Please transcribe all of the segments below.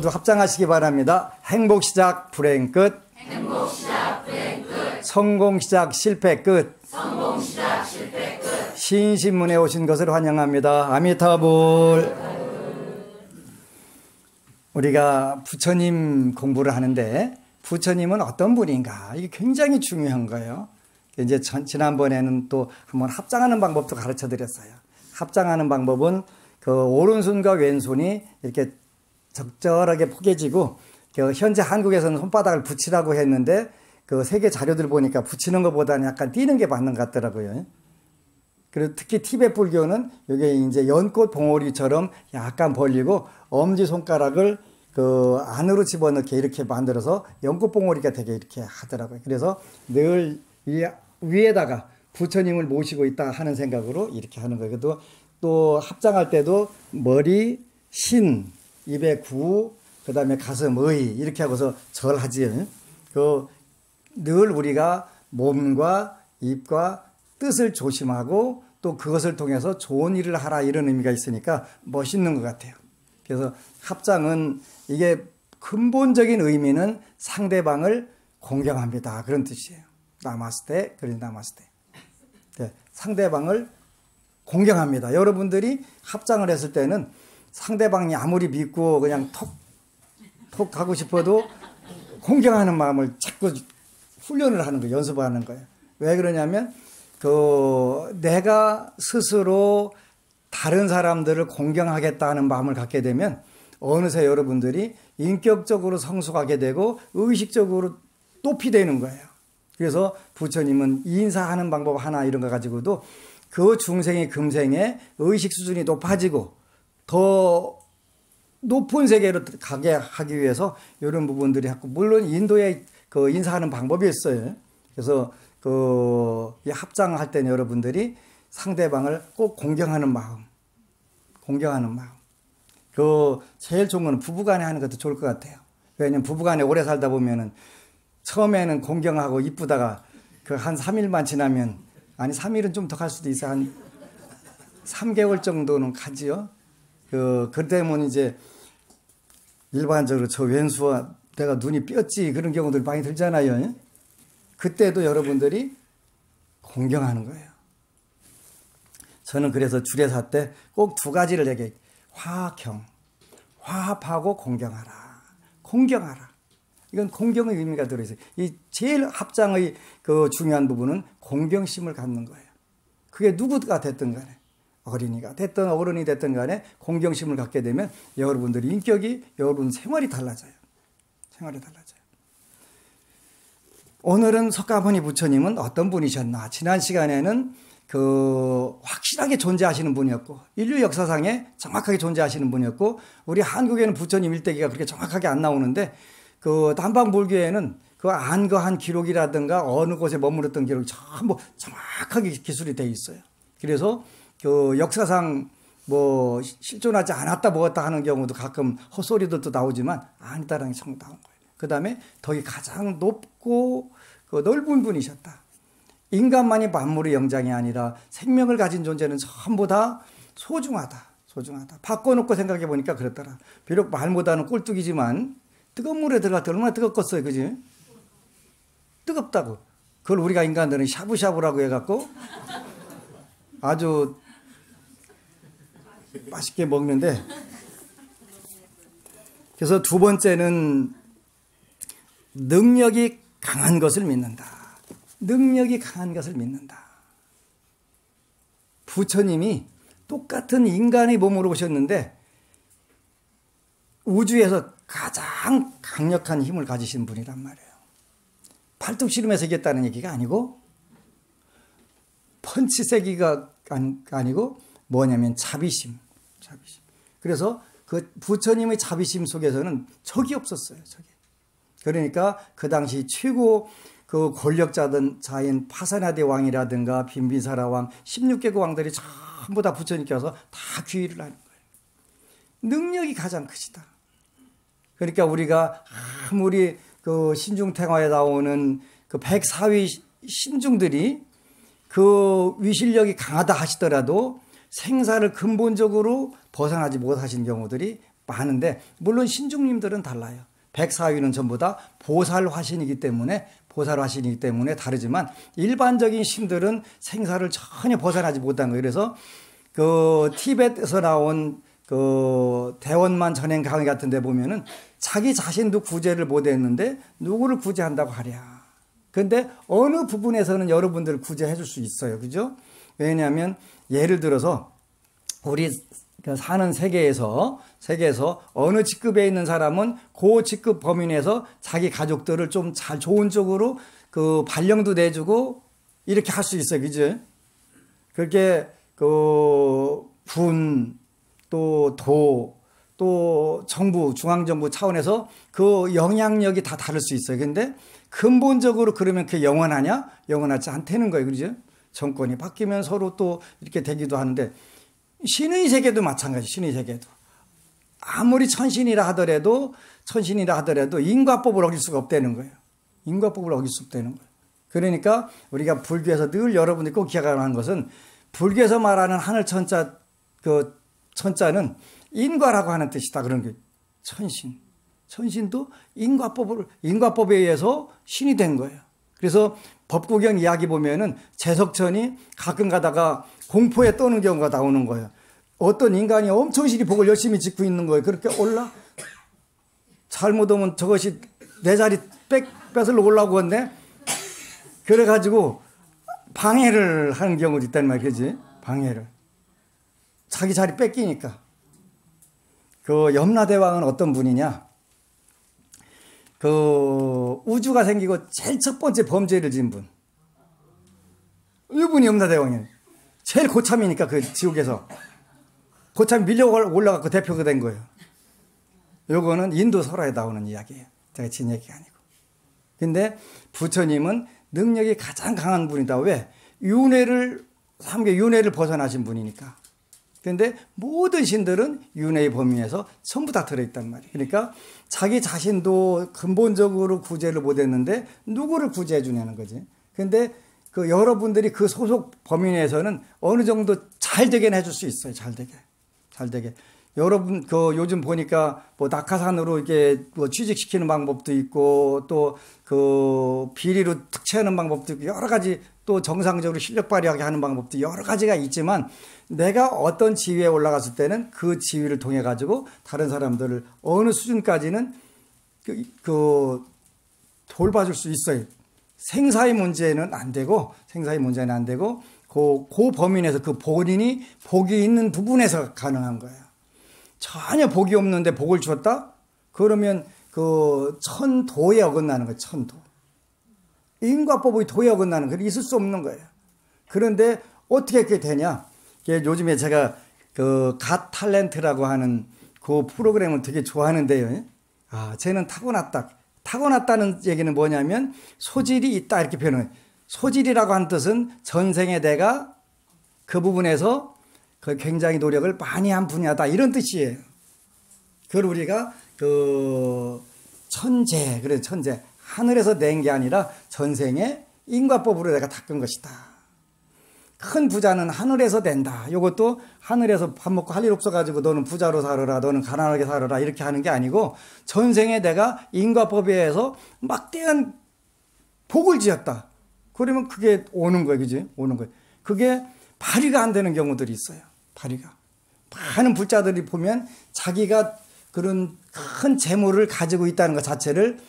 모두 합장하시기 바랍니다. 행복 시작, 불행 끝. 행복 시작, 불행 끝. 성공 시작, 실패 끝. 성공 시작, 실패 끝. 신신문에 오신 것을 환영합니다. 아미타불. 우리가 부처님 공부를 하는데 부처님은 어떤 분인가? 이게 굉장히 중요한 거예요. 이제 지난번에는 또 한번 합장하는 방법도 가르쳐 드렸어요. 합장하는 방법은 그 오른손과 왼손이 이렇게 적절하게 포개지고, 현재 한국에서는 손바닥을 붙이라고 했는데 그 세계 자료들 보니까 붙이는 것보다는 약간 띄는 게 맞는 것 같더라고요. 그리고 특히 티베트 불교는 이게 이제 연꽃 봉오리처럼 약간 벌리고 엄지손가락을 그 안으로 집어넣게 이렇게 만들어서 연꽃 봉오리가 되게 이렇게 하더라고요. 그래서 늘 위에다가 부처님을 모시고 있다 하는 생각으로 이렇게 하는 거예요. 또 합장할 때도 머리, 신, 입에 구, 그 다음에 가슴, 의 이렇게 하고서 절하지. 늘 우리가 몸과 입과 뜻을 조심하고 또 그것을 통해서 좋은 일을 하라 이런 의미가 있으니까 멋있는 것 같아요. 그래서 합장은 이게 근본적인 의미는 상대방을 공경합니다. 그런 뜻이에요. 나마스테, 그런 나마스테. 네, 상대방을 공경합니다. 여러분들이 합장을 했을 때는 상대방이 아무리 믿고 그냥 톡 가고 싶어도 공경하는 마음을 자꾸 훈련을 하는 거예요. 연습하는 거예요. 왜 그러냐면 내가 스스로 다른 사람들을 공경하겠다는 마음을 갖게 되면 어느새 여러분들이 인격적으로 성숙하게 되고 의식적으로 높이 되는 거예요. 그래서 부처님은 인사하는 방법 하나 이런 거 가지고도 그 중생이 금생에 의식 수준이 높아지고 더 높은 세계로 가게 하기 위해서 이런 부분들이 하고, 물론 인도에 그 인사하는 방법이 있어요. 그래서 이 합장할 때는 여러분들이 상대방을 꼭 공경하는 마음. 제일 좋은 건 부부간에 하는 것도 좋을 것 같아요. 왜냐면 부부간에 오래 살다 보면은 처음에는 공경하고 이쁘다가 한 3일만 지나면, 아니 3일은 좀 더 갈 수도 있어요. 한 3개월 정도는 가지요. 그때면 이제 일반적으로 저 왼수와 내가 눈이 삐었지 그런 경우들 많이 들잖아요. 그때도 여러분들이 공경하는 거예요. 저는 그래서 주례사 때 꼭 두 가지를 얘기해요. 화합하고 공경하라. 이건 공경의 의미가 들어있어요. 이 제일 합장의 그 중요한 부분은 공경심을 갖는 거예요. 그게 누구가 됐든 간에, 어린이가 됐든 어른이 됐든 간에 공경심을 갖게 되면 여러분들의 인격이, 여러분 생활이 달라져요. 오늘은 석가모니 부처님은 어떤 분이셨나? 지난 시간에는 확실하게 존재하시는 분이었고, 인류 역사상에 정확하게 존재하시는 분이었고, 우리 한국에는 부처님 일대기가 그렇게 정확하게 안 나오는데, 남방불교에는 안거한 기록이라든가 어느 곳에 머물렀던 기록이 전부 정확하게 기술이 되어 있어요. 그래서 역사상 실존하지 않았다 먹었다 하는 경우도 가끔 헛소리들도 나오지만 아니다라는 게 참 나온 거예요. 그 다음에 덕이 가장 높고 넓은 분이셨다. 인간만이 만물의 영장이 아니라 생명을 가진 존재는 전부 다 소중하다. 바꿔놓고 생각해 보니까 그렇더라. 비록 말보다는 꼴뚜기지만 뜨거운 물에 들어갈 때 얼마나 뜨겁겠어요. 그지? 뜨겁다고. 그걸 우리가 인간들은 샤브샤브라고 해갖고 아주 맛있게 먹는데, 그래서 두 번째는 능력이 강한 것을 믿는다. 부처님이 똑같은 인간의 몸으로 오셨는데 우주에서 가장 강력한 힘을 가지신 분이란 말이에요. 팔뚝 씨름에서 이겼다는 얘기가 아니고, 펀치 세기가 아니고 뭐냐면 자비심. 그래서 그 부처님의 자비심 속에서는 적이 없었어요. 그러니까 그 당시 최고 권력자인 파사나데 왕이라든가 빈비사라 왕, 16개국 왕들이 전부 다 부처님께 와서 다 귀의를 하는 거예요. 능력이 가장 크시다. 그러니까 우리가 아무리 신중탱화에 나오는 104위 신중들이 위실력이 강하다 하시더라도 생사를 근본적으로 벗어나지 못하신 경우들이 많은데 물론 신중님들은 달라요. 백사위는 전부 다 보살화신이기 때문에 다르지만 일반적인 신들은 생사를 전혀 벗어나지 못한 거예요. 그래서 그 티벳에서 나온 그 대원만 전행 강의 같은 데 보면은 자기 자신도 구제를 못했는데 누구를 구제한다고 하랴. 그런데 어느 부분에서는 여러분들을 구제해 줄 수 있어요. 그죠? 왜냐하면 예를 들어서 우리 사는 세계에서 어느 직급에 있는 사람은 그 직급 범위 내에서 자기 가족들을 좀 잘 좋은 쪽으로 그 발령도 내주고 이렇게 할 수 있어요. 그죠? 그렇게 그 군, 또 정부, 중앙정부 차원에서 그 영향력이 다 다를 수 있어요. 근데 근본적으로 그러면 그게 영원하냐? 영원하지 않다는 거예요. 그죠? 정권이 바뀌면 서로 또 이렇게 되기도 하는데 신의 세계도 마찬가지. 신의 세계도 아무리 천신이라 하더라도 인과법을 어길 수가 없다는 거예요. 인과법을 어길 수 없다는 거예요. 그러니까 우리가 불교에서 늘 여러분들이 꼭 기억하는 것은 불교에서 말하는 하늘 천자 그 천자는 인과라고 하는 뜻이다. 그런 게 천신도 인과법에 의해서 신이 된 거예요. 그래서 법구경 이야기 보면은 재석천이 가끔 가다가 공포에 떠는 경우가 나오는 거예요. 어떤 인간이 엄청 시리 복을 열심히 짓고 있는 거예요. 그렇게 잘못하면 저것이 내 자리 뺏으러 올라오고 했네. 그래가지고 방해를 하는 경우도 있단 말이야. 그지? 방해를. 자기 자리 뺏기니까. 그 염라대왕은 어떤 분이냐? 그 우주가 생기고 제일 첫 번째 범죄를 지은 분. 이분이 염라대왕이에요. 제일 고참이니까 그 지옥에서. 고참 밀려 올라가고 대표가 된 거예요. 요거는 인도 설화에 나오는 이야기예요. 제가 진 얘기가 아니고. 근데 부처님은 능력이 가장 강한 분이다. 왜? 삼계 윤회를 벗어나신 분이니까. 그런데 모든 신들은 윤회의 범위에서 전부 다 들어있단 말이에요. 그러니까 자기 자신도 근본적으로 구제를 못했는데 누구를 구제해 주냐는 거지. 그런데 그 여러분들이 그 소속 범위 내에서는 어느 정도 잘 되게 해줄 수 있어요. 잘 되게. 여러분 그 요즘 보니까 뭐 낙하산으로 이게 뭐 취직시키는 방법도 있고 또 그 비리로 특채하는 방법도 있고 여러 가지 또 정상적으로 실력 발휘하게 하는 방법도 여러 가지가 있지만 내가 어떤 지위에 올라갔을 때는 그 지위를 통해 가지고 다른 사람들을 어느 수준까지는 돌봐줄 수 있어요. 생사의 문제는 안 되고 그 범위 내에서 그 본인이 복이 있는 부분에서 가능한 거예요. 전혀 복이 없는데 복을 주었다? 그러면 그 천도에 어긋나는 거예요. 천도. 인과법의 도에 어긋나는 거예요. 있을 수 없는 거예요. 그런데 어떻게 그게 되냐? 요즘에 제가 그 갓 탤런트라고 하는 그 프로그램을 되게 좋아하는데요. 쟤는 타고났다는 얘기는 뭐냐면 소질이 있다 이렇게 표현해요. 소질이라고 하는 뜻은 전생에 내가 그 부분에서 그 굉장히 노력을 많이 한 분야다 이런 뜻이에요. 그걸 우리가 그 천재 하늘에서 낸 게 아니라 전생에 인과법으로 내가 닦은 것이다. 큰 부자는 하늘에서 낸다. 이것도 하늘에서 밥 먹고 할 일 없어가지고 너는 부자로 살아라, 너는 가난하게 살아라 이렇게 하는 게 아니고 전생에 내가 인과법에 의해서 막대한 복을 지었다. 그러면 그게 오는 거예요. 그지? 오는 거예요. 그게 발휘가 안 되는 경우들이 있어요. 발휘가. 많은 불자들이 보면 자기가 그런 큰 재물을 가지고 있다는 것 자체를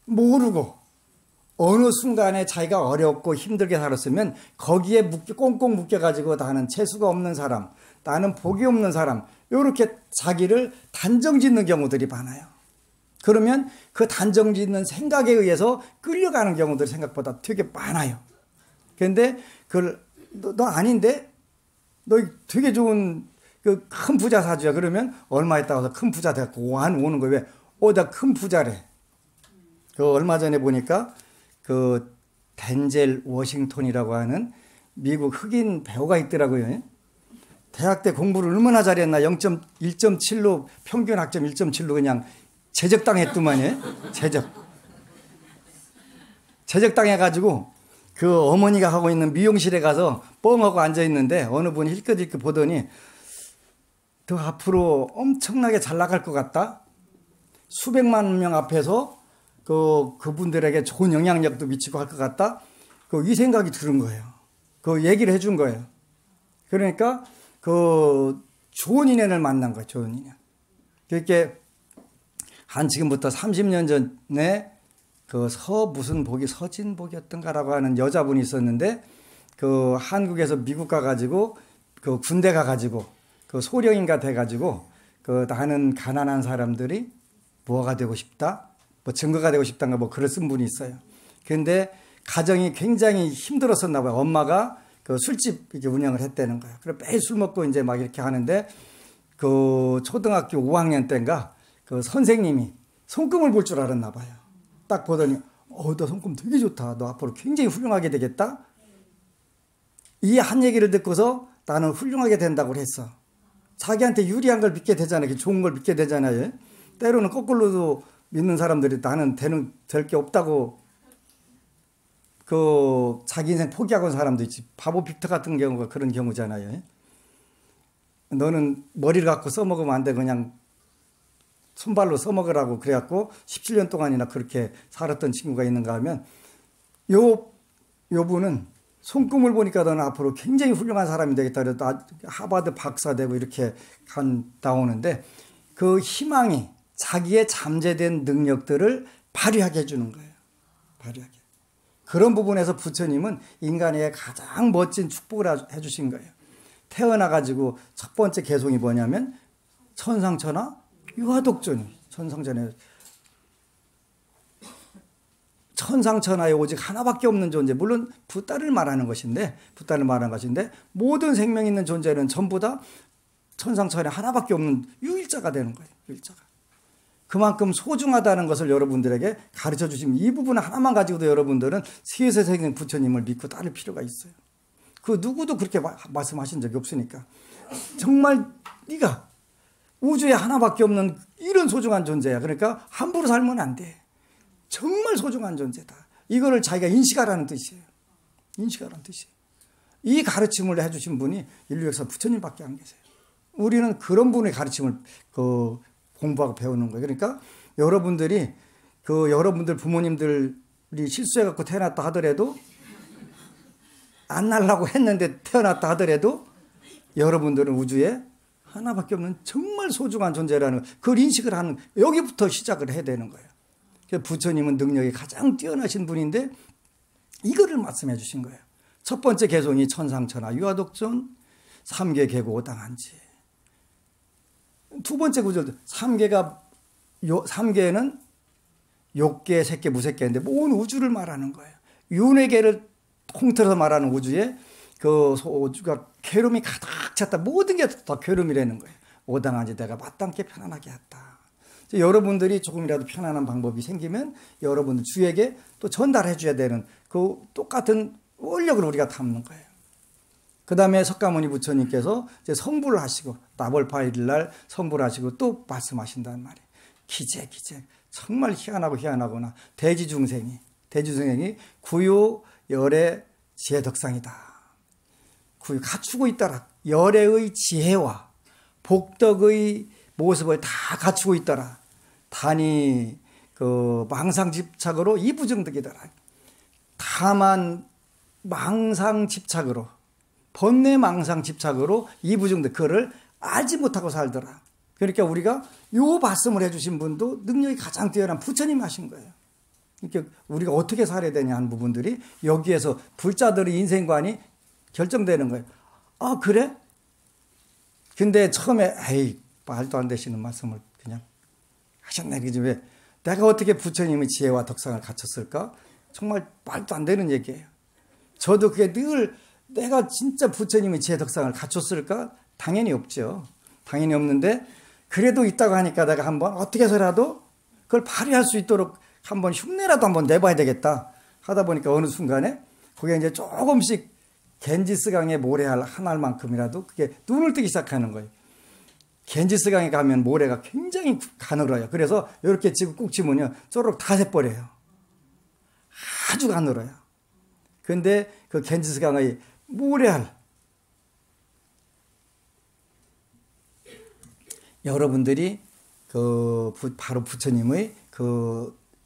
모르고 어느 순간에 자기가 어렵고 힘들게 살았으면 거기에 꽁꽁 묶여가지고 나는 재수가 없는 사람, 나는 복이 없는 사람 이렇게 자기를 단정 짓는 경우들이 많아요. 그러면 그 단정 짓는 생각에 의해서 끌려가는 경우들이 생각보다 되게 많아요. 그런데 그걸 너 아닌데? 너 되게 좋은 그 큰 부자 사주야. 그러면 얼마 있다고 해서 큰 부자 돼갖고 오는 거예요. 왜? 나 큰 부자래. 그 얼마 전에 보니까 그 덴젤 워싱턴이라고 하는 미국 흑인 배우가 있더라고요. 대학 때 공부를 얼마나 잘했나 1.7로 평균 학점 1.7로 그냥 제적당했더만요. 제적당해가지고 그 어머니가 하고 있는 미용실에 가서 뻥하고 앉아있는데 어느 분이 힐끗힐끗 보더니 더 앞으로 엄청나게 잘 나갈 것 같다. 수백만 명 앞에서 그분들에게 좋은 영향력도 미치고 할 것 같다. 이 생각이 들은 거예요. 그 얘기를 해준 거예요. 그러니까 좋은 인연을 만난 거예요. 좋은 인연. 그렇게 지금부터 30년 전에 무슨 복이 서진복이었던가라고 하는 여자분이 있었는데 한국에서 미국 가가지고 군대 가가지고 소령인가 돼가지고 나는 가난한 사람들이 뭐가 되고 싶다, 뭐 증거가 되고 싶다가 뭐 글을 쓴 분이 있어요. 그런데 가정이 굉장히 힘들었었나 봐요. 엄마가 술집 이렇게 운영을 했다는 거예요. 그래 매일 술 먹고 이제 막 이렇게 하는데 초등학교 5학년 때인가 선생님이 손금을 볼 줄 알았나 봐요. 딱 보더니 너 손금 되게 좋다. 너 앞으로 굉장히 훌륭하게 되겠다. 이 한 얘기를 듣고서 나는 훌륭하게 된다고 했어. 자기한테 유리한 걸 믿게 되잖아요. 좋은 걸 믿게 되잖아요. 때로는 거꾸로도 믿는 사람들이 나는 될 게 없다고 자기 인생 포기하고 온 사람도 있지. 바보 빅터 같은 경우가 그런 경우잖아요. 너는 머리를 갖고 써먹으면 안 돼. 그냥 손발로 써먹으라고 그래갖고 17년 동안이나 그렇게 살았던 친구가 있는가 하면 요 분은 손금을 보니까 너는 앞으로 굉장히 훌륭한 사람이 되겠다. 그래서 하버드 박사 되고 이렇게 나오는데 그 희망이 자기의 잠재된 능력들을 발휘하게 해주는 거예요. 발휘하게. 그런 부분에서 부처님은 인간에게 가장 멋진 축복을 해주신 거예요. 태어나가지고 첫 번째 개송이 뭐냐면 천상천하 유아독존이 천상천하에 오직 하나밖에 없는 존재. 물론 붓다를 말하는 것인데 모든 생명 있는 존재는 전부 다 천상천하에 하나밖에 없는 유일자가 되는 거예요. 유일자가. 그만큼 소중하다는 것을 여러분들에게 가르쳐 주시면 이 부분 하나만 가지고도 여러분들은 세세생생 부처님을 믿고 따를 필요가 있어요. 누구도 그렇게 말씀하신 적이 없으니까. 정말 네가 우주에 하나밖에 없는 이런 소중한 존재야. 그러니까 함부로 살면 안 돼. 정말 소중한 존재다. 이거를 자기가 인식하라는 뜻이에요. 인식하라는 뜻이에요. 이 가르침을 해주신 분이 인류 역사 부처님밖에 안 계세요. 우리는 그런 분의 가르침을 공부하고 배우는 거예요. 그러니까 여러분들이 여러분들 부모님들이 실수해갖고 태어났다 하더라도 안 날라고 했는데 태어났다 하더라도 여러분들은 우주에 하나밖에 없는 정말 소중한 존재라는 그걸 인식을 하는 여기부터 시작을 해야 되는 거예요. 부처님은 능력이 가장 뛰어나신 분인데 이거를 말씀해 주신 거예요. 첫 번째 개송이 천상천하 유아독존 3계 개고 오당한지. 두 번째 구절 3계는 욕계, 색계, 무색계인데 온 우주를 말하는 거예요. 윤회계를 통틀어서 말하는 우주에 우주가 괴로움이 가득 찼다. 모든 게 다 괴로움이라는 거예요. 오당한지 내가 마땅히 편안하게 했다. 여러분들이 조금이라도 편안한 방법이 생기면 여러분들 주에게 또 전달해 줘야 되는 똑같은 원력을 우리가 담는 거예요. 그 다음에 석가모니 부처님께서 이제 성불을 하시고 나벌 8일 날 성불을 하시고 또 말씀하신단 말이에요. 기재 정말 희한하구나. 대지중생이 구요 열의 지혜덕상이다. 구요 갖추고 있더라. 열의 지혜와 복덕의 모습을 다 갖추고 있더라. 단이 망상집착으로 이부정득이더라. 다만 망상집착으로 번뇌 망상집착으로 이부정득 그거를 알지 못하고 살더라. 그러니까 우리가 요 말씀을 해주신 분도 능력이 가장 뛰어난 부처님이 하신 거예요. 그러니까 우리가 어떻게 살아야 되냐 하는 부분들이 여기에서 불자들의 인생관이 결정되는 거예요. 아 그래? 근데 처음에 말도 안 되시는 말씀을 그냥 하셨네. 그지? 왜? 내가 어떻게 부처님의 지혜와 덕상을 갖췄을까? 정말 말도 안 되는 얘기예요. 저도 그게 늘 내가 진짜 부처님의 지혜 덕상을 갖췄을까? 당연히 없죠. 당연히 없는데 그래도 있다고 하니까 내가 한번 어떻게 해서라도 그걸 발휘할 수 있도록 한번 흉내라도 한번 내봐야 되겠다 하다 보니까 어느 순간에 그게 이제 조금씩 겐지스강에 모래알 한 알만큼이라도 그게 눈을 뜨기 시작하는 거예요. 겐지스강에 가면 모래가 굉장히 가늘어요. 그래서 이렇게 지고 꾹 치면요 쪼르륵 다 새버려요. 아주 가늘어요. 근데 그 겐지스강의 모래알 여러분들이 바로 부처님의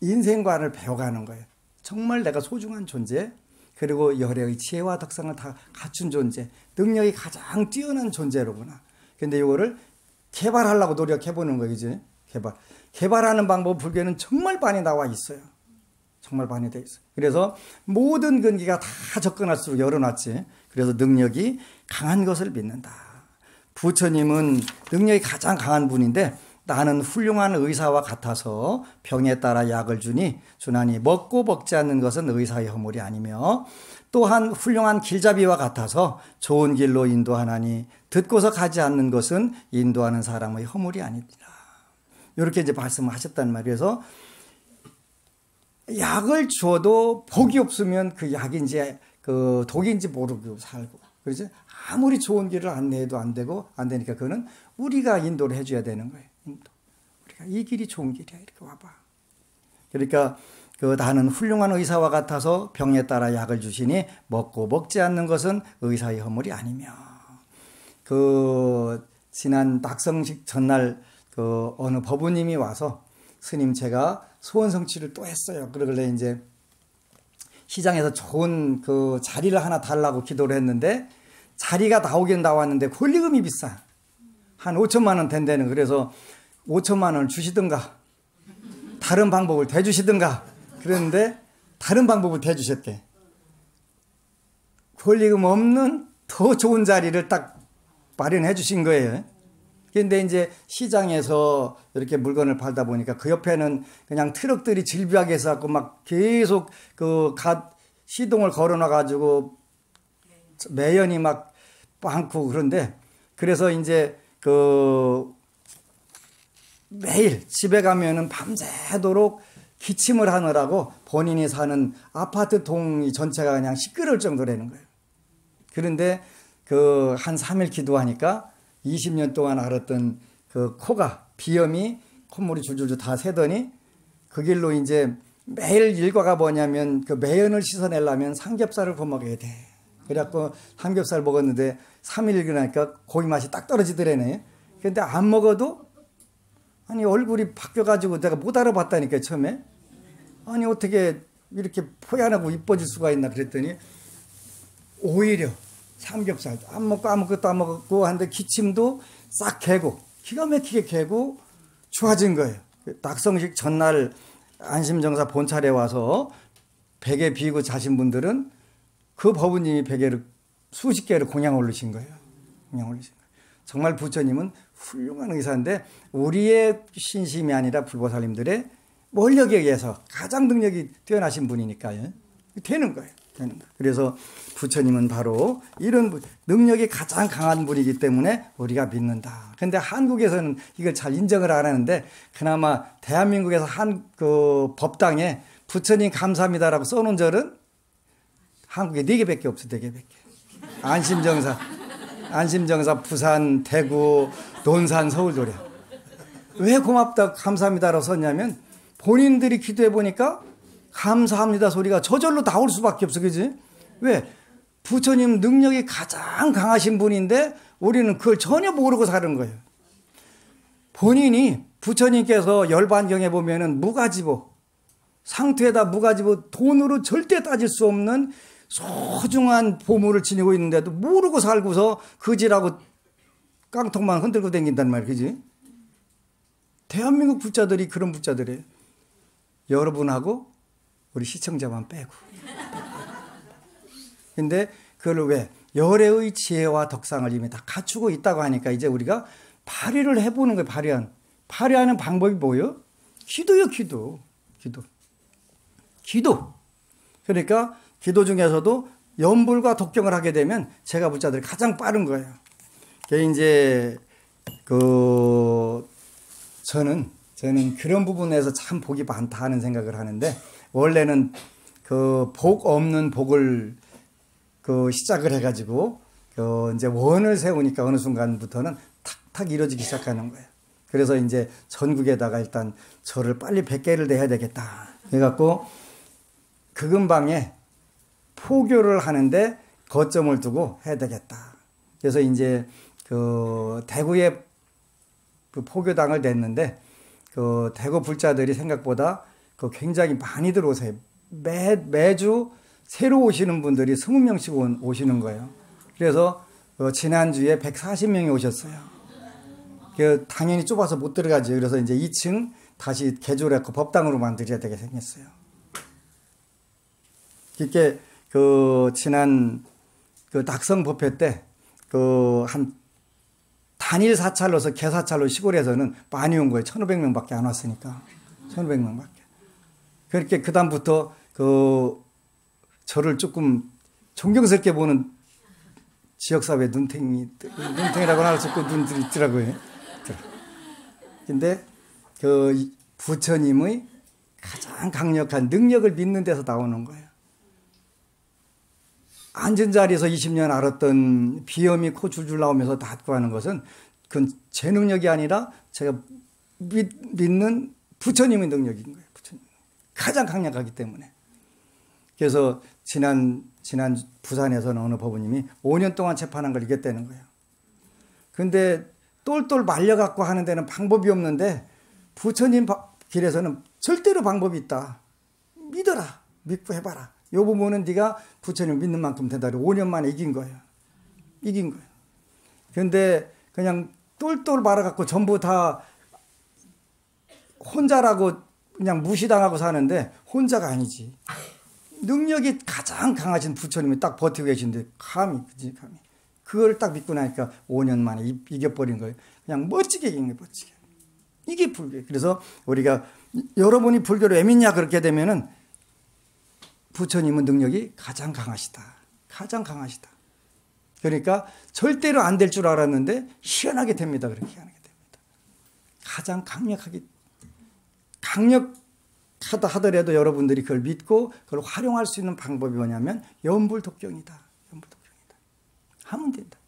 인생관을 배워가는 거예요. 정말 내가 소중한 존재, 그리고 열애의 지혜와 덕상을 다 갖춘 존재, 능력이 가장 뛰어난 존재로구나. 근데 이거를 개발하려고 노력해보는 거지. 개발하는 방법 불교에는 정말 많이 나와 있어요. 정말 많이 돼 있어요. 그래서 모든 근기가 다 접근할 수 열어놨지. 그래서 능력이 강한 것을 믿는다. 부처님은 능력이 가장 강한 분인데 나는 훌륭한 의사와 같아서 병에 따라 약을 주나니 먹고 먹지 않는 것은 의사의 허물이 아니며 또한 훌륭한 길잡이와 같아서 좋은 길로 인도하나니 듣고서 가지 않는 것은 인도하는 사람의 허물이 아니라. 이렇게 이제 말씀을 하셨단 말이에요. 그래서 약을 주어도 복이 없으면 그 약인지 독인지 모르고 살고, 그렇지? 아무리 좋은 길을 안내해도 안 되니까 그거는 우리가 인도를 해줘야 되는 거예요. 우리가 이 길이 좋은 길이야, 이렇게 와봐. 그러니까 나는 훌륭한 의사와 같아서 병에 따라 약을 주시니 먹고 먹지 않는 것은 의사의 허물이 아니며. 지난 낙성식 전날 어느 법우님이 와서 스님 제가 소원 성취를 또 했어요. 그러길래 이제 시장에서 좋은 자리를 하나 달라고 기도를 했는데 자리가 나오긴 나왔는데 권리금이 비싸. 한 5천만 원 된다는. 그래서 5천만 원을 주시든가 다른 방법을 대주시든가 그랬는데 다른 방법을 대주셨대. 권리금 없는 더 좋은 자리를 딱 마련해 주신 거예요. 그런데 이제 시장에서 이렇게 물건을 팔다 보니까 그 옆에는 그냥 트럭들이 질비하게 해서 막 계속 시동을 걸어놔가지고 매연이 막 많고 그런데 그래서 이제 매일 집에 가면은 밤새도록 기침을 하느라고 본인이 사는 아파트 동이 전체가 그냥 시끄러울 정도라는 거예요. 그런데 한 3일 기도하니까 20년 동안 앓았던 코가 비염이 콧물이 줄줄줄 다 새더니 그 길로 이제 매일 일과가 뭐냐면 매연을 씻어내려면 삼겹살을 구워 먹어야 돼. 그래갖고 삼겹살 먹었는데 3일 지나니까 고기 맛이 딱 떨어지더래네. 근데 안 먹어도 아니 얼굴이 바뀌어가지고 내가 못 알아봤다니까 처음에. 아니 어떻게 이렇게 포얀하고 이뻐질 수가 있나 그랬더니 오히려 삼겹살 안 먹고 아무것도 안 먹고 하는데 기침도 싹 개고 기가 막히게 개고 좋아진 거예요. 낙성식 전날 안심정사 본찰에 와서 베개 비고 자신 분들은 그 법우님이 베개를 수십 개를 공양 올리신 거예요. 정말 부처님은 훌륭한 의사인데 우리의 신심이 아니라 불보살님들의 원력에 의해서 가장 능력이 뛰어나신 분이니까요. 되는 거예요. 그래서 부처님은 바로 이런 능력이 가장 강한 분이기 때문에 우리가 믿는다. 근데 한국에서는 이걸 잘 인정을 안 하는데 그나마 대한민국에서 법당에 부처님 감사합니다라고 써놓은 절은 한국에 4개밖에 없어. 4개밖에. 안심정사 부산, 대구, 논산, 서울도래. 왜 고맙다 감사합니다라고 썼냐면 본인들이 기도해 보니까 감사합니다 소리가 저절로 나올 수밖에 없어. 그지? 왜? 부처님 능력이 가장 강하신 분인데 우리는 그걸 전혀 모르고 사는 거예요. 본인이 부처님께서 열반경에 보면은 무가지보, 상투에다 무가지보, 돈으로 절대 따질 수 없는 소중한 보물을 지니고 있는데도 모르고 살고서 그지라고 깡통만 흔들고 다닌단 말이에요. 그지? 대한민국 부자들이 그런 부자들이에요. 여러분하고 우리 시청자만 빼고. 근데 그걸 왜? 열애의 지혜와 덕상을 이미 다 갖추고 있다고 하니까 이제 우리가 발휘를 해보는 거예요. 발휘하는 방법이 뭐예요? 기도요, 기도. 그러니까 기도 중에서도 염불과 독경을 하게 되면 제가 부자들이 가장 빠른 거예요. 이제 저는 그런 부분에서 참 복이 많다 하는 생각을 하는데 원래는 복 없는 복을 시작을 해가지고 이제 원을 세우니까 어느 순간부터는 탁탁 이루어지기 시작하는 거예요. 그래서 이제 전국에다가 일단 절을 빨리 100개를 내야 되겠다. 그래갖고 그 근방에 포교를 하는데 거점을 두고 해야 되겠다. 그래서 이제 대구에 그 포교당을 냈는데 그 대거 불자들이 생각보다 그 굉장히 많이 들어오세요. 매주 새로 오시는 분들이 20명씩 오시는 거예요. 그래서 지난주에 140명이 오셨어요. 그 당연히 좁아서 못 들어가죠. 그래서 이제 2층 다시 개조를 했고 법당으로 만들어야 되게 생겼어요. 이렇게 그 지난 그 낙성 법회 때 그 한 단일 사찰로서 개사찰로 시골에서는 많이 온 거예요. 1,500명밖에 안 왔으니까. 1,500명밖에. 그렇게 그다음부터 그 저를 조금 존경스럽게 보는 지역사회 눈탱이라고 할 수 있고 눈들이 있더라고요. 근데 그 부처님의 가장 강력한 능력을 믿는 데서 나오는 거예요. 앉은 자리에서 20년 앓았던 비염이 코 줄줄 나오면서 낫고 하는 것은 그건 제 능력이 아니라 제가 믿는 부처님의 능력인 거예요. 부처님. 가장 강력하기 때문에. 그래서 지난 부산에서는 어느 법원님이 5년 동안 재판한 걸 이겼다는 거예요. 근데 똘똘 말려갖고 하는 데는 방법이 없는데 부처님 길에서는 절대로 방법이 있다. 믿어라. 믿고 해봐라. 이 부분은 네가 부처님 믿는 만큼 된다. 5년 만에 이긴 거예요. 이긴 거예요. 그런데 그냥 똘똘 말아갖고 전부 다 혼자라고 그냥 무시당하고 사는데 혼자가 아니지. 능력이 가장 강하신 부처님이 딱 버티고 계신데 감히. 그걸 딱 믿고 나니까 5년 만에 이겨버린 거예요. 그냥 멋지게 이긴 거예요. 멋지게. 이게 불교예요. 그래서 우리가 여러분이 불교를 왜 믿냐 그렇게 되면은 부처님은 능력이 가장 강하시다. 가장 강하시다. 그러니까 절대로 안 될 줄 알았는데 희한하게 됩니다. 그렇게 하게 됩니다. 가장 강력하다 하더라도 여러분들이 그걸 믿고 그걸 활용할 수 있는 방법이 뭐냐면 연불독경이다. 연불독경이다. 하면 된다.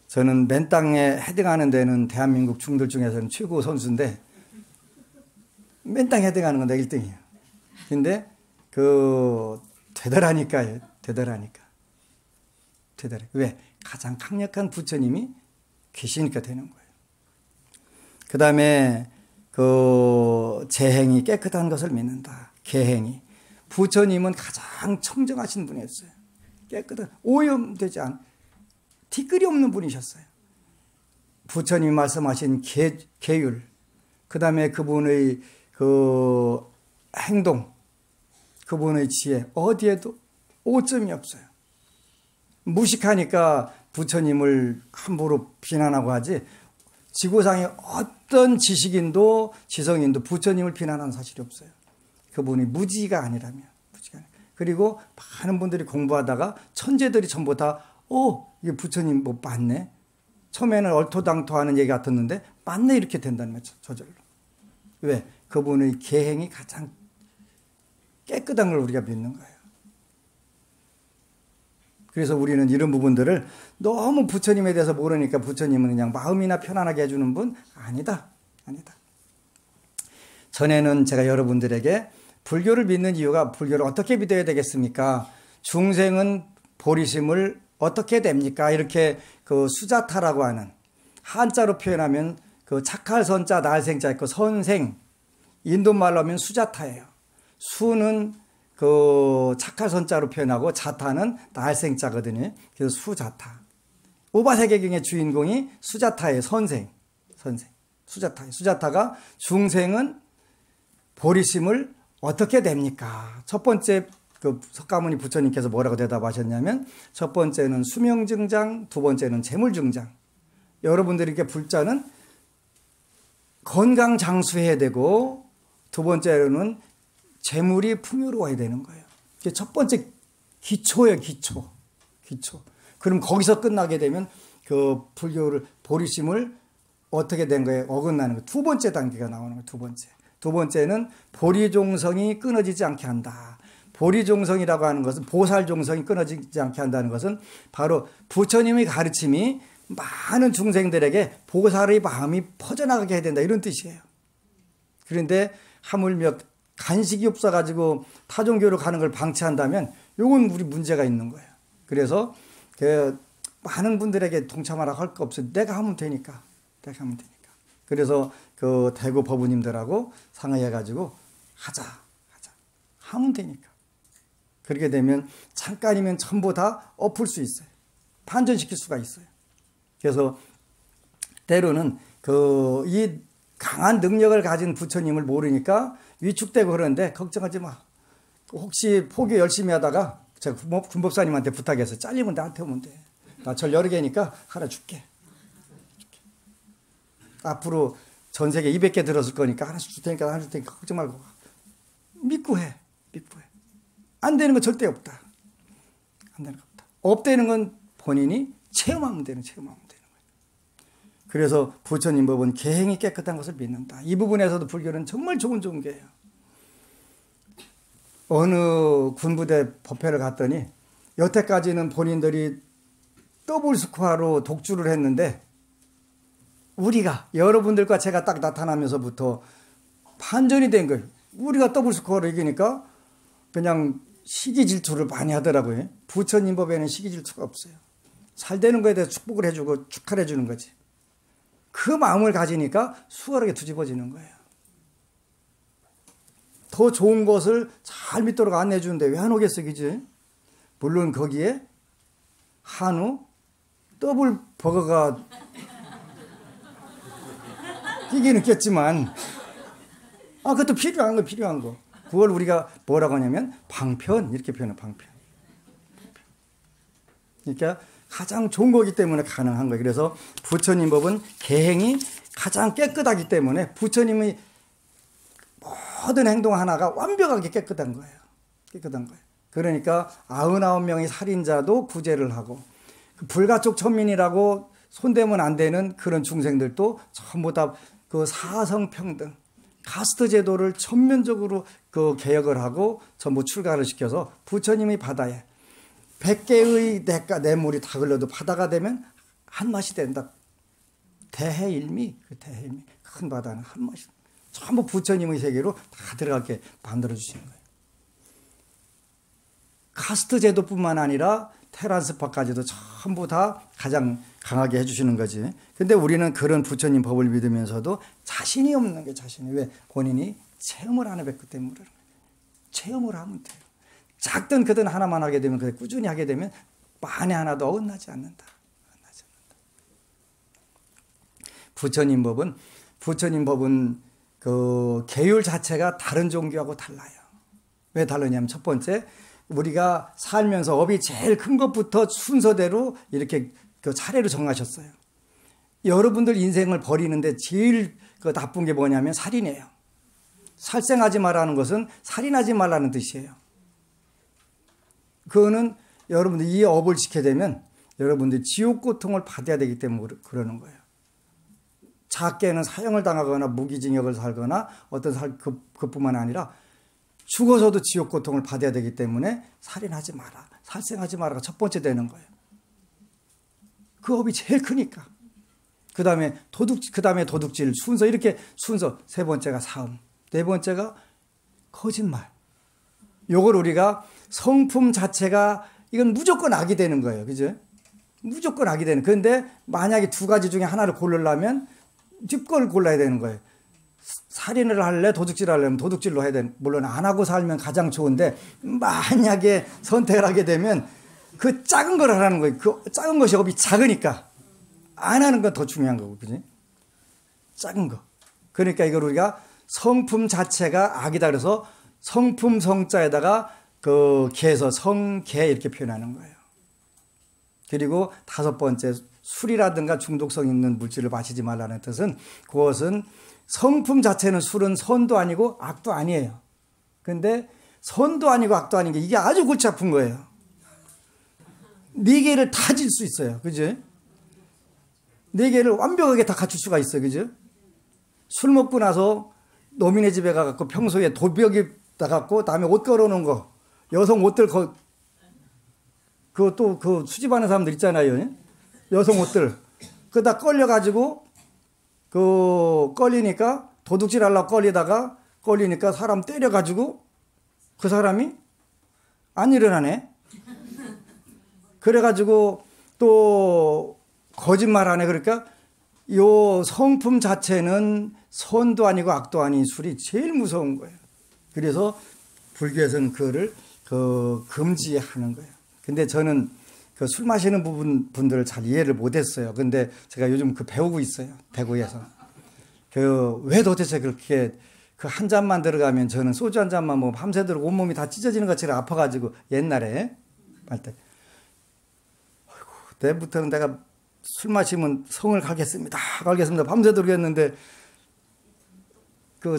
저는 맨 땅에 헤딩하는 데는 대한민국 중들 중에서는 최고 선수인데 맨 땅에 헤딩하는 건 내가 1등이에요. 근데 되더라니까요. 되더라니까. 왜? 가장 강력한 부처님이 계시니까 되는 거예요. 그 다음에 재행이 깨끗한 것을 믿는다. 계행이. 부처님은 가장 청정하신 분이었어요. 깨끗한, 오염되지 않은, 티끌이 없는 분이셨어요. 부처님이 말씀하신 계율, 그 다음에 그분의 행동, 그분의 지혜, 어디에도 오점이 없어요. 무식하니까 부처님을 함부로 비난하고 하지, 지구상의 어떤 지식인도 지성인도 부처님을 비난하는 사실이 없어요. 그분이 무지가 아니라면. 그리고 많은 분들이 공부하다가 천재들이 전부 다 이게 부처님 뭐 맞네. 처음에는 얼토당토하는 얘기 같았는데 맞네 이렇게 된다는 거죠. 저절로. 왜? 그분의 계행이 가장 깨끗한 걸 우리가 믿는 거예요. 그래서 우리는 이런 부분들을 너무 부처님에 대해서 모르니까 부처님은 그냥 마음이나 편안하게 해주는 분? 아니다. 전에는 제가 여러분들에게 불교를 믿는 이유가 불교를 어떻게 믿어야 되겠습니까? 중생은 보리심을 어떻게 됩니까? 이렇게 수자타라고 하는 한자로 표현하면 착할 선자 날생자 있고 선생 인도말로 하면 수자타예요. 수는 착할 선자로 표현하고 자타는 날생자거든요. 그래서 수자타. 오바세계경의 주인공이 수자타예요. 선생. 수자타예요. 수자타가 중생은 보리심을 어떻게 됩니까? 첫 번째 석가모니 부처님께서 뭐라고 대답하셨냐면 첫 번째는 수명증장, 두 번째는 재물증장. 여러분들이 이렇게 불자는 건강장수해야 되고 두 번째로는 재물이 풍요로워야 되는 거예요. 이게 첫 번째 기초예요. 기초. 그럼 거기서 끝나게 되면 불교를 보리심을 어떻게 된 거예요? 어긋나는 거예요. 두 번째 단계가 나오는 거예요. 두 번째는 보리종성이 끊어지지 않게 한다. 보리종성이라고 하는 것은 보살종성이 끊어지지 않게 한다는 것은 바로 부처님의 가르침이 많은 중생들에게 보살의 마음이 퍼져나가게 해야 된다. 이런 뜻이에요. 그런데 하물며 간식이 없어가지고 타종교로 가는 걸 방치한다면 이건 우리 문제가 있는 거예요. 그래서 많은 분들에게 동참하라고 할 거 없어요. 내가 하면 되니까. 내가 하면 되니까. 그래서 그 대구 법우님들하고 상의해가지고 하자. 하면 되니까. 그렇게 되면 잠깐이면 전부 다 엎을 수 있어요. 반전시킬 수가 있어요. 그래서 때로는 이 강한 능력을 가진 부처님을 모르니까 위축되고 그러는데 걱정하지 마. 혹시 포교 열심히 하다가 제가 군법사님한테 부탁해서 잘리면 나한테 오면 돼. 나 절 여러 개니까 하나 줄게. 앞으로 전 세계 200개 들었을 거니까 하나씩 줄 테니까 하나 줄 테니까 걱정 말고 믿고 해. 안 되는 건 절대 없다. 안 되는 거 없다. 없다는 건 본인이 체험하면 되는 거예요. 그래서 부처님 법은 계행이 깨끗한 것을 믿는다. 이 부분에서도 불교는 정말 좋은 종교예요. 어느 군부대 법회를 갔더니 여태까지는 본인들이 더블 스코어로 독주를 했는데 우리가 여러분들과 제가 딱 나타나면서부터 반전이 된 거예요. 우리가 더블 스코어로 이기니까 그냥 시기 질투를 많이 하더라고요. 부처님 법에는 시기 질투가 없어요. 잘 되는 거에 대해서 축복을 해주고 축하를 해주는 거지. 그 마음을 가지니까 수월하게 뒤집어지는 거예요. 더 좋은 것을 잘 믿도록 안내해 주는데 왜 안 오겠어, 그지? 물론 거기에 한우 더블 버거가 끼기는 꼈지만 그것도 필요한 거. 그걸 우리가 뭐라고 하냐면 방편 이렇게 표현해. 방편. 그러니까 가장 좋은 거기 때문에 가능한 거예요. 그래서 부처님 법은 계행이 가장 깨끗하기 때문에 부처님의 모든 행동 하나가 완벽하게 깨끗한 거예요. 그러니까 99명의 살인자도 구제를 하고 불가촉 천민이라고 손대면 안 되는 그런 중생들도 전부 다 그 사성평등 카스트 제도를 전면적으로 그 개혁을 하고 전부 출가를 시켜서 부처님의 바다에 100개의 냇물이 다 흘러도 바다가 되면 한 맛이 된다. 대해일미, 큰 바다는 한 맛이 전부 부처님의 세계로 다 들어가게 만들어 주시는 거예요. 카스트 제도뿐만 아니라 테란스파까지도 전부 다 가장 강하게 해주시는 거지. 근데 우리는 그런 부처님 법을 믿으면서도 자신이 없는 게 자신이 왜? 본인이 체험을 안 해봤기 때문에 그러는 거예요. 체험을 하면 돼요. 작든 크든 하나만 하게 되면 그래 꾸준히 하게 되면 만에 하나도 어긋나지 않는다. 부처님 법은 그 계율 자체가 다른 종교하고 달라요. 왜 다르냐면 첫 번째 우리가 살면서 업이 제일 큰 것부터 순서대로 이렇게 그 차례로 정하셨어요. 여러분들 인생을 버리는데 제일 그 나쁜 게 뭐냐면 살인이에요. 살생하지 말라는 것은 살인하지 말라는 뜻이에요. 그거는 여러분들 이 업을 지켜야 되면 여러분들 지옥 고통을 받아야 되기 때문에 그러는 거예요. 작게는 사형을 당하거나 무기징역을 살거나 그뿐만 아니라 죽어서도 지옥 고통을 받아야 되기 때문에 살인하지 마라, 살생하지 마라가 첫 번째 되는 거예요. 그 업이 제일 크니까. 그 다음에 도둑질 순서 이렇게 순서. 세 번째가 사음, 네 번째가 거짓말. 요걸 우리가 성품 자체가 이건 무조건 악이 되는 거예요. 그죠? 무조건 악이 되는. 그런데 만약에 두 가지 중에 하나를 고르려면 뒷걸 골라야 되는 거예요. 살인을 할래, 도둑질을 하려면 도둑질로 해야 되는. 물론 안 하고 살면 가장 좋은데 만약에 선택을 하게 되면 그 작은 걸 하라는 거예요. 그 작은 것이 업이 작으니까 안 하는 건 더 중요한 거고, 그지? 작은 거. 그러니까 이걸 우리가 성품 자체가 악이다 그래서 성품 성자에다가 그 개에서 성개 이렇게 표현하는 거예요. 그리고 다섯 번째 술이라든가 중독성 있는 물질을 마시지 말라는 뜻은 그것은 성품 자체는 술은 선도 아니고 악도 아니에요. 근데 선도 아니고 악도 아닌 게 이게 아주 골치 아픈 거예요. 네 개를 다 질 수 있어요. 그죠? 네 개를 완벽하게 다 갖출 수가 있어요. 그죠? 술 먹고 나서 노민의 집에 가갖고 평소에 도벽에다 갖고 다음에 옷 걸어놓은 거 여성 옷들 그또 그 수집하는 사람들 있잖아요. 여성 옷들 그다 걸려가지고 그 걸리니까 도둑질 하려고 걸리니까 사람 때려가지고 그 사람이 안 일어나네. 그래가지고 또 거짓말 하네. 그러니까 요 성품 자체는 선도 아니고 악도 아닌 술이 제일 무서운 거예요. 그래서 불교에서는 그거를 금지하는 거예요. 근데 저는 그 술 마시는 분들을 잘 이해를 못했어요. 근데 제가 요즘 배우고 있어요. 대구에서. 왜 도대체 그렇게 한 잔만 들어가면 저는 소주 한 잔만 먹으면 밤새도록 온몸이 다 찢어지는 것처럼 아파가지고 옛날에 할 때 내일부터는 내가 술 마시면 성을 갈겠습니다. 밤새도록 했는데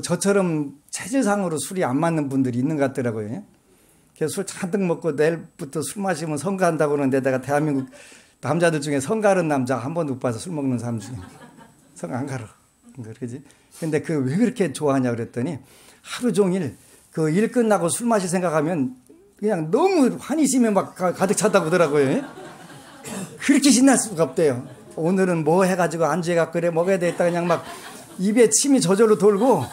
저처럼 체질상으로 술이 안 맞는 분들이 있는 것 같더라고요. 그래서 술 잔뜩 먹고 내일부터 술 마시면 성 간다고 그러는데 내가 대한민국 남자들 중에 성 가는 남자 한 번도 못 봐서 술 먹는 사람 중에 성 안 가러. 그러지? 근데 왜 그렇게 좋아하냐 그랬더니 하루 종일 일 끝나고 술 마실 생각하면 그냥 너무 환희심에 막 가득 찼다고 하더라고요. 그렇게 신날 수가 없대요. 오늘은 뭐 해가지고 안주해갖고 그래 먹어야 되겠다 그냥 막 입에 침이 저절로 돌고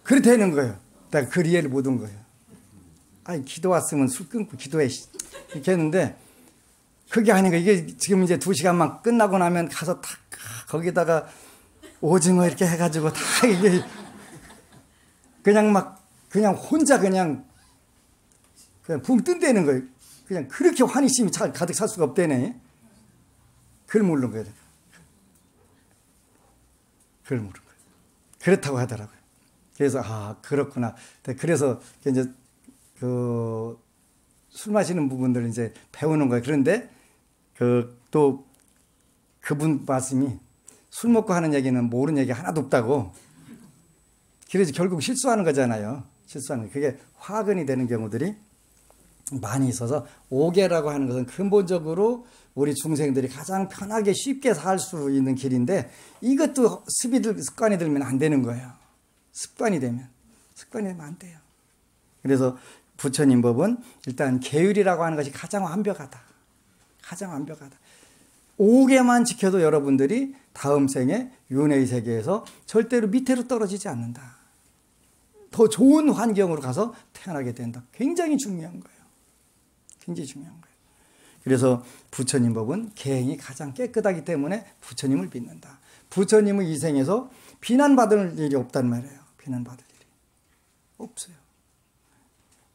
그렇다는 거예요. 내가 그 이해를 못 한 거예요. 아니 기도 왔으면 술 끊고 기도해 이렇게 했는데 그게 아니고 이게 지금 이제 2시간만 끝나고 나면 가서 다 거기다가 오징어 이렇게 해가지고 다 이게 그냥 혼자 그냥 붕 뜬다는 거예요. 그냥 그렇게 환희심이 가득 찰 수가 없대네. 그걸 모르는 거예요. 그걸 모르는 거예요. 그렇다고 하더라고요. 그래서 그렇구나. 그래서 이제 술 마시는 부분들을 이제 배우는 거예요. 그런데 또 그분 말씀이 술 먹고 하는 얘기는 모르는 얘기 하나도 없다고. 그래서 결국 실수하는 거잖아요. 실수하는 거. 그게 화근이 되는 경우들이 많이 있어서 오계라고 하는 것은 근본적으로 우리 중생들이 가장 편하게 쉽게 살 수 있는 길인데 이것도 습관이 들면 안 되는 거예요. 습관이 되면 안 돼요. 그래서 부처님 법은 일단 계율이라고 하는 것이 가장 완벽하다. 가장 완벽하다. 5개만 지켜도 여러분들이 다음 생에 윤회의 세계에서 절대로 밑으로 떨어지지 않는다. 더 좋은 환경으로 가서 태어나게 된다. 굉장히 중요한 거예요. 굉장히 중요한 거예요. 그래서 부처님 법은 계행이 가장 깨끗하기 때문에 부처님을 믿는다. 부처님은 이 생에서 비난받을 일이 없단 말이에요. 비난받을 일이 없어요.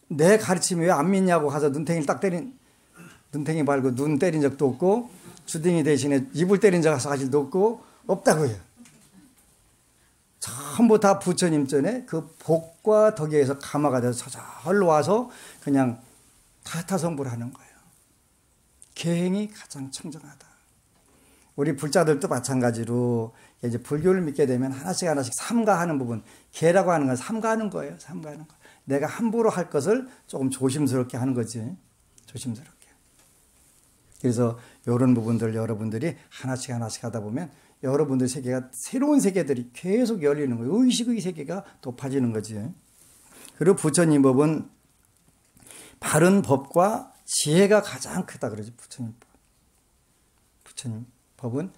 내 가르침이 왜 안 믿냐고 가서 눈탱이 말고 눈 때린 적도 없고 주둥이 대신에 입을 때린 적 사실도 없고 없다고요. 전부 다 부처님 전에 그 복과 덕에 의해서 감화가 돼서 저절로 와서 그냥 타타성불 하는 거예요. 계행이 가장 청정하다. 우리 불자들도 마찬가지로 이제 불교를 믿게 되면 하나씩 삼가하는 부분, 계라고 하는 건 삼가하는 거예요. 삼가하는 거. 내가 함부로 할 것을 조금 조심스럽게 하는 거지. 조심스럽게. 그래서 이런 부분들 여러분들이 하나씩 하다 보면 여러분들 세계가 새로운 세계들이 계속 열리는 거예요. 의식의 세계가 높아지는 거지. 그리고 부처님 법은 바른 법과 지혜가 가장 크다 그러죠. 부처님 법. 부처님 법은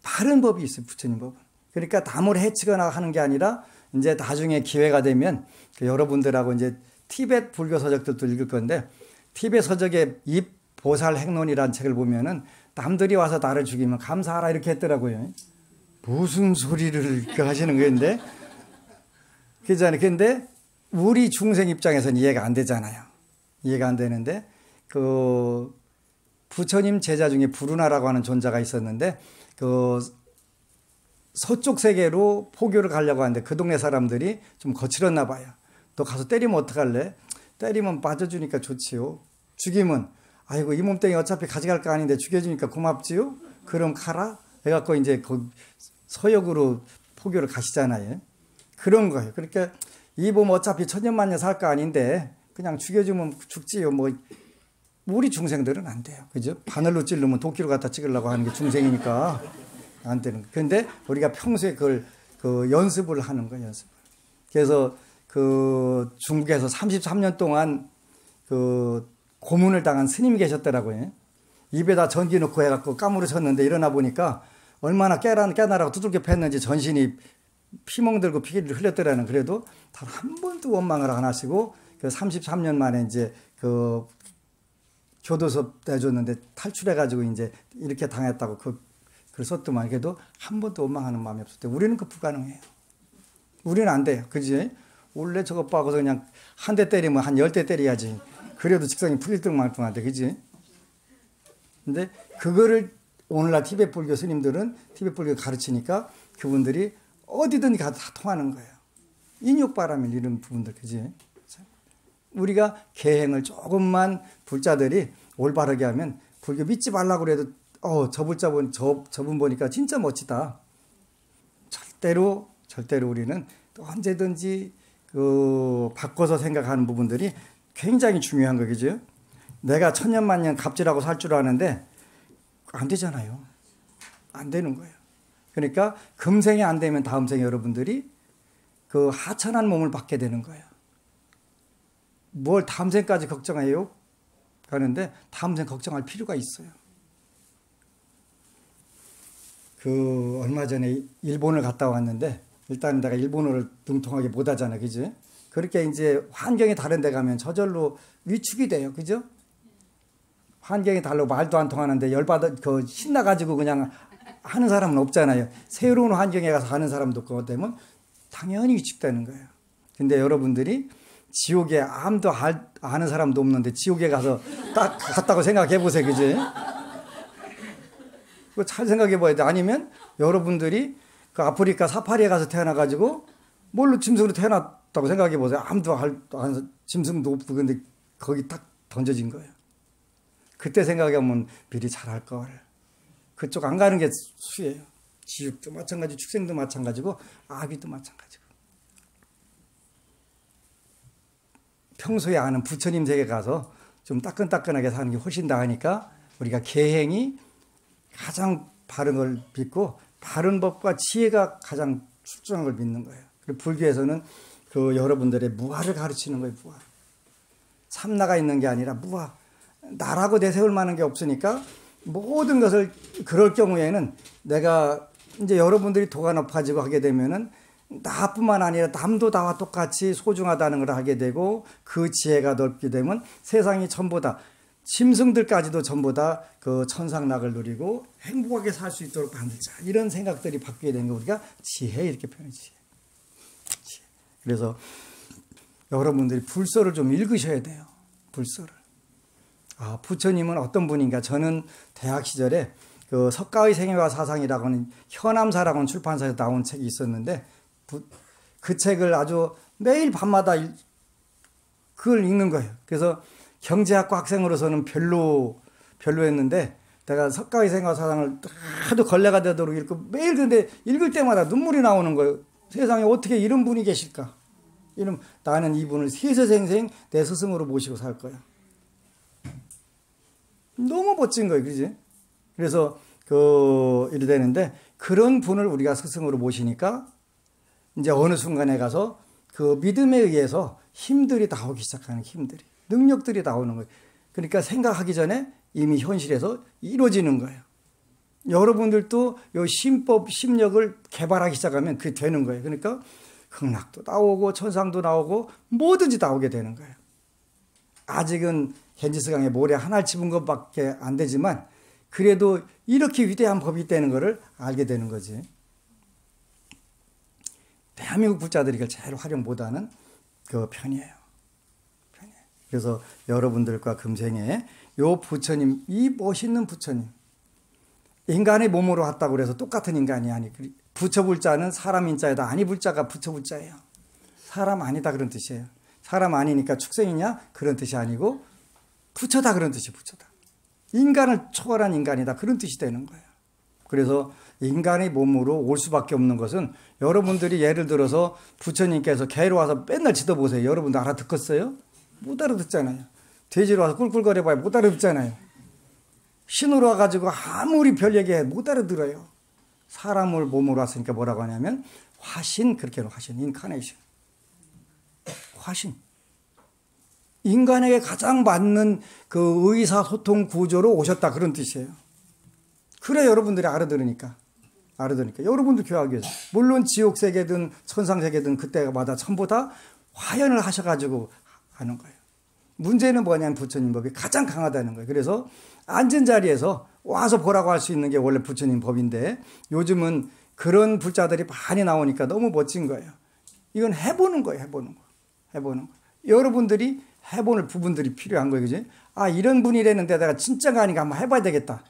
바른 법이 있어요. 부처님 법은. 그러니까 남을 해치거나 하는 게 아니라 이제 나중에 기회가 되면 여러분들하고 이제 티베트 불교 서적들도 읽을 건데 티베트 서적의 입보살 행론이라는 책을 보면은 남들이 와서 나를 죽이면 감사하라 이렇게 했더라고요. 무슨 소리를 하시는 건데? 그잖아요. 근데 우리 중생 입장에서는 이해가 안 되잖아요. 이해가 안 되는데 부처님 제자 중에 부르나라고 하는 존자가 있었는데 서쪽 세계로 포교를 가려고 하는데 그 동네 사람들이 좀 거칠었나 봐요. 너 가서 때리면 어떡할래? 때리면 빠져주니까 좋지요. 죽이면 아이고 이 몸뚱이 어차피 가져갈 거 아닌데 죽여주니까 고맙지요. 그럼 가라. 해갖고 이제 서역으로 포교를 가시잖아요. 그런 거예요. 그러니까 이 몸 어차피 천년만년 살 거 아닌데 그냥 죽여주면 죽지요. 뭐 우리 중생들은 안 돼요. 그죠? 바늘로 찌르면 도끼로 갖다 찍으려고 하는 게 중생이니까 안 되는 거예요. 그런데 우리가 평소에 그걸 연습을 하는 거예요. 연습. 그래서 중국에서 33년 동안 고문을 당한 스님이 계셨더라고요. 입에다 전기 넣고 해갖고 까무러쳤는데 일어나 보니까 얼마나 깨나라고 두들겨 팼는지 전신이 피멍들고 피를 흘렸더라는. 그래도 단 한 번도 원망을 안 하시고 33년 만에 이제 교도소 내줬는데 탈출해가지고 이제 이렇게 당했다고 그걸 썼더만 그래도 한 번도 원망하는 마음이 없을 때 우리는 그 불가능해요. 우리는 안 돼요. 그지? 원래 저것 봐서 그냥 한 대 때리면 한 10대 때려야지. 그래도 직성이 풀릴 듯 말 듯한데, 그지? 근데 그거를 오늘날 티베트 불교 스님들은 티베트 불교 가르치니까 그분들이 어디든 가도 다 통하는 거예요. 인욕바람을 이런 부분들, 그지? 우리가 계행을 조금만 불자들이 올바르게 하면 불교 믿지 말라고 그래도 저분 보니까 진짜 멋지다. 절대로 우리는 또 언제든지 바꿔서 생각하는 부분들이 굉장히 중요한 거겠죠. 내가 천년만년 갑질하고 살 줄 아는데 안 되잖아요. 안 되는 거예요. 그러니까 금생에 안 되면 다음 생에 여러분들이 그 하천한 몸을 받게 되는 거예요. 뭘 다음 생까지 걱정해요? 하는데 다음 생 걱정할 필요가 있어요. 얼마 전에 일본을 갔다 왔는데 일단 내가 일본어를 능통하게 못하잖아, 그지? 그렇게 이제 환경이 다른 데 가면 저절로 위축이 돼요, 그죠? 환경이 다르고 말도 안 통하는데 신나가지고 그냥 하는 사람은 없잖아요. 새로운 환경에 가서 하는 사람도 없고 되면 당연히 위축되는 거예요. 근데 여러분들이 지옥에 아무도 아는 사람도 없는데 지옥에 가서 딱 갔다고 생각해 보세요, 그지? 그거 잘 생각해 봐야 돼. 아니면 여러분들이 그 아프리카 사파리에 가서 태어나가지고 뭘로 짐승으로 태어났다고 생각해 보세요. 아무도 아는 짐승도 없고 근데 거기 딱 던져진 거예요. 그때 생각하면 미리 잘할 걸. 그쪽 안 가는 게 수예요. 지옥도 마찬가지, 축생도 마찬가지고 아비도 마찬가지고. 평소에 아는 부처님 세계 가서 좀 따끈따끈하게 사는 게 훨씬 나으니까 우리가 계행이 가장 바른 걸 믿고 바른 법과 지혜가 가장 출중한 걸 믿는 거예요. 그리고 불교에서는 여러분들의 무아를 가르치는 거예요. 무아. 참나가 있는 게 아니라 무아. 나라고 내세울 만한 게 없으니까 모든 것을 그럴 경우에는 내가 이제 여러분들이 도가 높아지고 하게 되면은 나뿐만 아니라 남도 나와 똑같이 소중하다는 걸 하게 되고 그 지혜가 넓게 되면 세상이 전부 다 짐승들까지도 전부 다 그 천상락을 누리고 행복하게 살 수 있도록 만들자. 이런 생각들이 바뀌게 된 거 우리가 지혜 이렇게 표현하지. 지혜. 그래서 여러분들이 불서를 좀 읽으셔야 돼요. 불서를. 부처님은 어떤 분인가? 저는 대학 시절에 그 석가의 생애와 사상이라고 하는 현암사라고 하는 출판사에서 나온 책이 있었는데 그 책을 아주 매일 밤마다 그걸 읽는 거예요. 그래서 경제학과 학생으로서는 별로였는데 내가 석가의 생애와 사상을 하도 걸레가 되도록 읽고 매일 근데 읽을 때마다 눈물이 나오는 거예요. 세상에 어떻게 이런 분이 계실까? 나는 이분을 세세생생 내 스승으로 모시고 살 거야. 너무 멋진 거예요. 그지? 그래서 이래 되는데 그런 분을 우리가 스승으로 모시니까 이제 어느 순간에 가서 그 믿음에 의해서 힘들이 나오기 시작하는 힘들이. 능력들이 나오는 거예요. 그러니까 생각하기 전에 이미 현실에서 이루어지는 거예요. 여러분들도 이 심법, 심력을 개발하기 시작하면 그게 되는 거예요. 그러니까 극락도 나오고 천상도 나오고 뭐든지 나오게 되는 거예요. 아직은 겐지스강에 모래 하나를 집은 것밖에 안 되지만 그래도 이렇게 위대한 법이 있다는 것을 알게 되는 거지. 대한민국 부자들이 이걸 제일 활용 못하는 그 편이에요. 그래서 여러분들과 금생에 요 부처님, 이 멋있는 부처님, 인간의 몸으로 왔다고 그래서 똑같은 인간이 아니. 부처불자는 사람 인자에다 아니 불자가 부처불자예요. 사람 아니다 그런 뜻이에요. 사람 아니니까 축생이냐 그런 뜻이 아니고 부처다 그런 뜻이 부처다. 인간을 초월한 인간이다 그런 뜻이 되는 거예요. 그래서 인간의 몸으로 올 수밖에 없는 것은 여러분들이 예를 들어서 부처님께서 개로 와서 맨날 지도보세요. 여러분들 알아듣겠어요? 못 알아듣잖아요. 돼지로 와서 꿀꿀거려봐야 못 알아듣잖아요. 신으로 와가지고 아무리 별 얘기해 못 알아들어요. 사람을 몸으로 왔으니까 뭐라고 하냐면 화신, 그렇게 화신, 인카네이션. 화신. 인간에게 가장 맞는 그 의사소통 구조로 오셨다 그런 뜻이에요. 그래 여러분들이 알아들으니까 여러분들 교화하기 위해서 물론 지옥세계든 천상세계든 그때마다 전부 다 화연을 하셔가지고 하는 거예요. 문제는 뭐냐면 부처님 법이 가장 강하다는 거예요. 그래서 앉은 자리에서 와서 보라고 할 수 있는 게 원래 부처님 법인데 요즘은 그런 불자들이 많이 나오니까 너무 멋진 거예요. 이건 해보는 거예요. 해보는 거. 여러분들이 해보는 부분들이 필요한 거예요. 그지? 아, 이런 분이라는데 내가 진짜가 아니까 한번 해봐야 되겠다.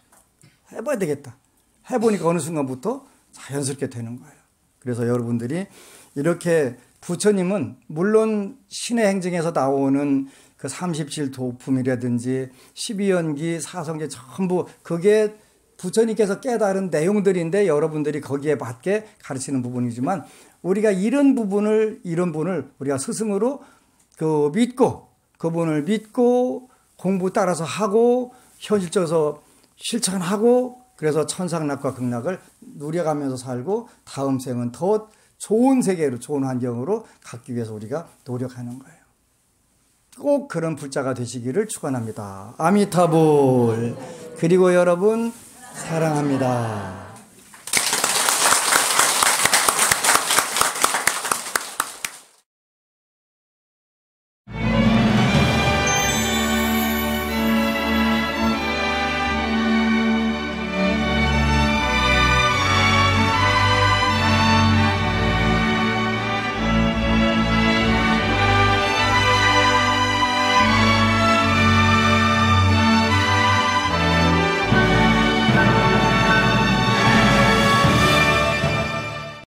해보니까 어느 순간부터 자연스럽게 되는 거예요. 그래서 여러분들이 이렇게 부처님은 물론 신의 행정에서 나오는 그 37도품이라든지 12연기, 사성제 전부 그게 부처님께서 깨달은 내용들인데 여러분들이 거기에 맞게 가르치는 부분이지만 우리가 이런 분을 우리가 스승으로 믿고 그분을 믿고 공부 따라서 하고 현실적으로 실천하고 그래서 천상락과 극락을 누려가면서 살고 다음 생은 더 좋은 세계로 좋은 환경으로 갖기 위해서 우리가 노력하는 거예요. 꼭 그런 불자가 되시기를 축원합니다. 아미타불. 그리고 여러분 사랑합니다.